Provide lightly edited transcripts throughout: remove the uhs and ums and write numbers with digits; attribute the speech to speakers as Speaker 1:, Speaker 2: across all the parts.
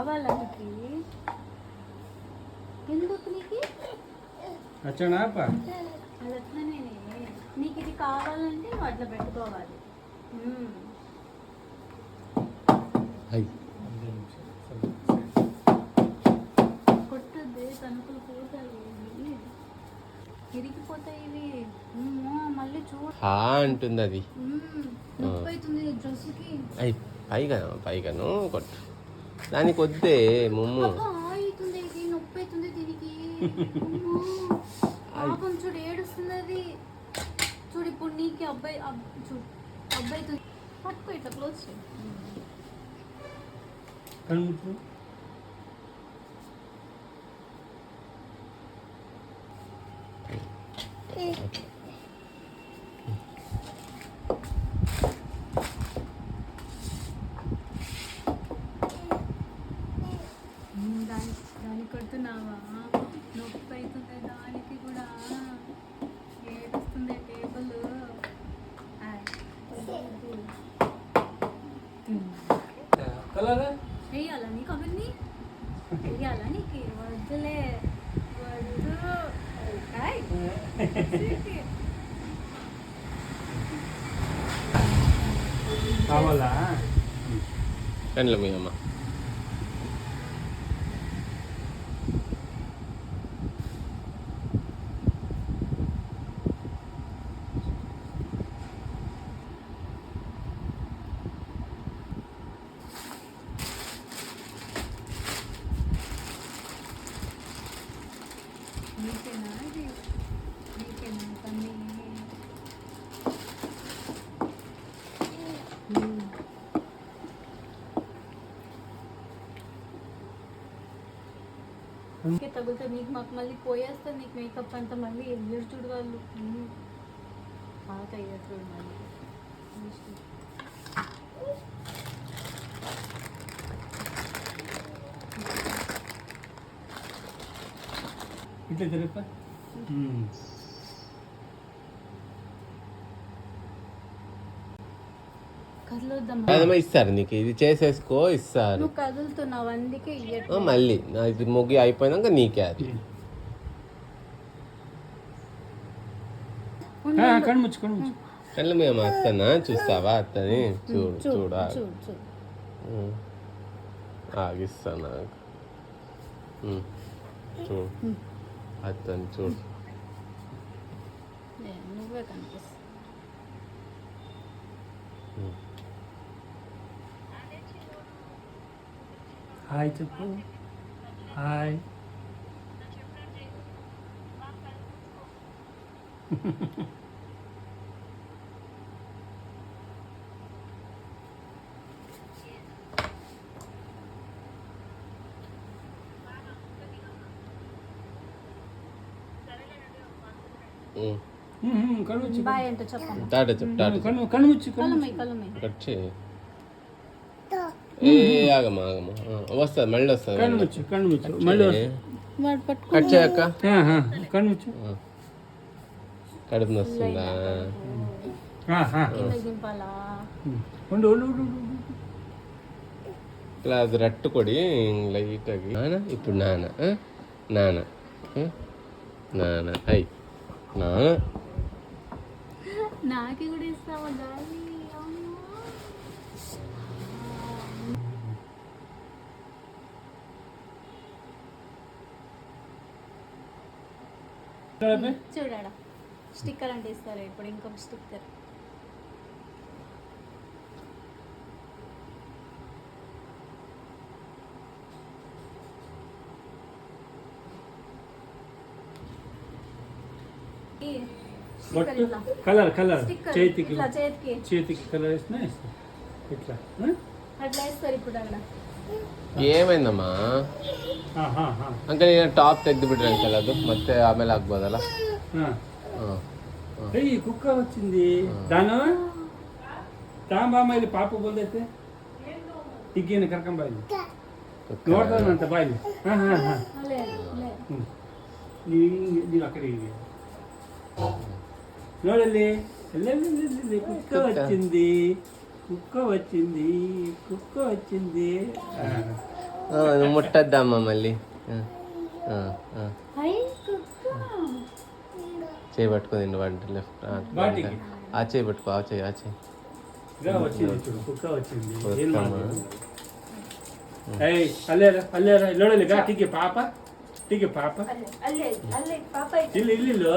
Speaker 1: కావాలా నీకు? ఎందుకు నీకు
Speaker 2: అచ్చనా
Speaker 1: అది అట్లనే నీకు ఇది కావాలంటే నువ్వు అట్లా పెట్టుకోవాలి. కొట్టద్దే తణుకులు పోతాయి, ఇరిగిపోతాయి ఇవి. మళ్ళీ చూడు
Speaker 3: అంటుంది అది.
Speaker 1: నొప్పి అవుతుంది డ్రెస్కి.
Speaker 3: పైగాను కొట్టు దానికి వద్దే ముమ్ము.
Speaker 1: అవుతుంది ఇది, నొప్పి అవుతుంది దీనికి. పాపం చూడు ఏడుస్తుంది అది. చూడు ఇప్పుడు నీకు అబ్బాయి చూడు అబ్బాయి పట్టుకో ఇట్లా క్లోజ్ చేయి. దానికి కొడుతున్నావా? నొప్పి అవుతుంది దానికి కూడా. ఏడుస్తుంది టేబుల్. వెయ్యాలా నీకు అవన్నీ? వెయ్యాలా నీకు? వద్దులే వద్దు.
Speaker 2: కావాలా
Speaker 3: కండ్ల మీ అమ్మ.
Speaker 1: నీకేనా ఇది? నీకేనా పని? తగులుతా నీకు. మాకు మళ్ళీ పోయేస్తా నీకు మేకప్ అంతా. మళ్ళీ ఎల్లరు చూడు వాళ్ళు పాత అయ్యారు చూడు మళ్ళీ.
Speaker 2: ఇట్లా జరుప
Speaker 3: అదమ్మా ఇస్తారు నీకు. ఇది చేసేసుకో ఇస్తారు.
Speaker 1: నువ్వు కదులుతున్నావు అందుకే
Speaker 3: మళ్ళీ ఇది ముగ్గి అయిపోయినాక నీకే అది. కళ్ళు మేము అత్తనా చూస్తావా? అత్తని చూడు చూడా ఆగిస్తా నాకు. చూడు అత్తని చూడు.
Speaker 1: నువ్వే కనిపిస్తా.
Speaker 2: హాయ్ చెప్పు. హాయ్.
Speaker 1: బాయ్ అంటే చెప్పండి.
Speaker 3: టాటా చెప్పు. టాటా కట్ చేయి. ఆగమ్మా ఆగమ్మా వస్తుంది మళ్ళీ వస్తుంది. కట్ చేయక్క. కడుపు వస్తుందా? ఇట్లా అది రట్టు కొడి లైట్ ఆగి. ఇప్పుడు నాన్న నాన్న నాన్న అయ్యి నాన్న
Speaker 1: నాకి కూడా ఇస్తావా దాన్ని? చూడాడా స్టిక్కర్ అంటే ఇస్తారు ఇప్పుడు. ఇంకొక స్టిక్కర్.
Speaker 2: కలర్ కలర్ చేతికి కలర్ వేసినా ఇట్లా
Speaker 1: అట్లా వేస్తారు ఇప్పుడు. అక్కడ
Speaker 3: ಏಮೈಂದಮ್ಮ ಅಂಕಲ್ ಟಾಪ್ ತೆಗೆದುಬಿಟ್ರೆ ಅಂಕಲ್ ಅದು ಮತ್ತೆ ಆಮೇಲೆ ಆಗ್ಬೋದಲ್ಲ.
Speaker 2: కుక్క వచ్చింది దాను తాంబాయి పాప ಬಂದೈತೆ ತಿಗ್ಗೇನು ಕರ್ಕೊಂಬಾಯಿ ನೋಡ್ತಾನಂತ ಬಾಯಿ. ನೀವು ಆ ಕಡೆ ನೋಡಲ್ಲಿ కుక్క వచ్చింది కుక్క వచ్చింది కుక్క వచ్చింది.
Speaker 3: నువ్వు ముట్టద్దమ్మా మళ్ళీ
Speaker 1: హై కుక్క
Speaker 3: చేయి పట్టుకుంది వంట లెఫ్ట్
Speaker 2: బాటికి.
Speaker 3: ఆ చేయి పట్టుకో ఆ చేయి
Speaker 2: ఇక వచ్చింది చూడు కుక్క వచ్చింది ఏం
Speaker 3: కుక్కమ్మా.
Speaker 2: మాట్లాడు. ఏయ్ అల్లేరా అల్లేరా లోడలిగా టీకే పాప టీకే పాప
Speaker 1: అల్లే అల్లే పాప
Speaker 2: ఇల్లు ఇల్లు ఇల్లు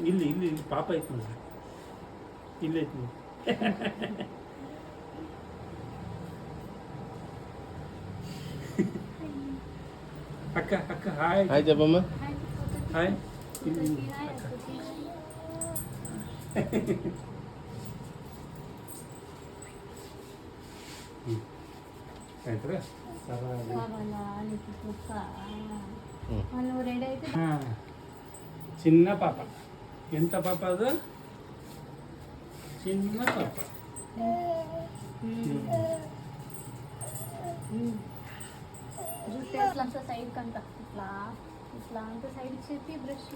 Speaker 2: ఇల్లు ఇల్లు ఇల్లు పాప అవుతుంది ఇల్లు అవుతుంది అక్క అక్క హాయ్
Speaker 3: హాయ్ చెప్పమ్మా
Speaker 2: హాయ్ ఇల్లు ఇల్లు. ఏంట్రా? సరే.
Speaker 1: నువ్వు రెడీ అయితే
Speaker 2: ఆ, చిన్న పాప ఎంత పాప అదో చిన్న పాప
Speaker 1: జుట్టు ఎట్లా అంత సైడ్ కంట ఇట్లా ఇట్లా అంత సైడ్ చెప్పి బ్రష్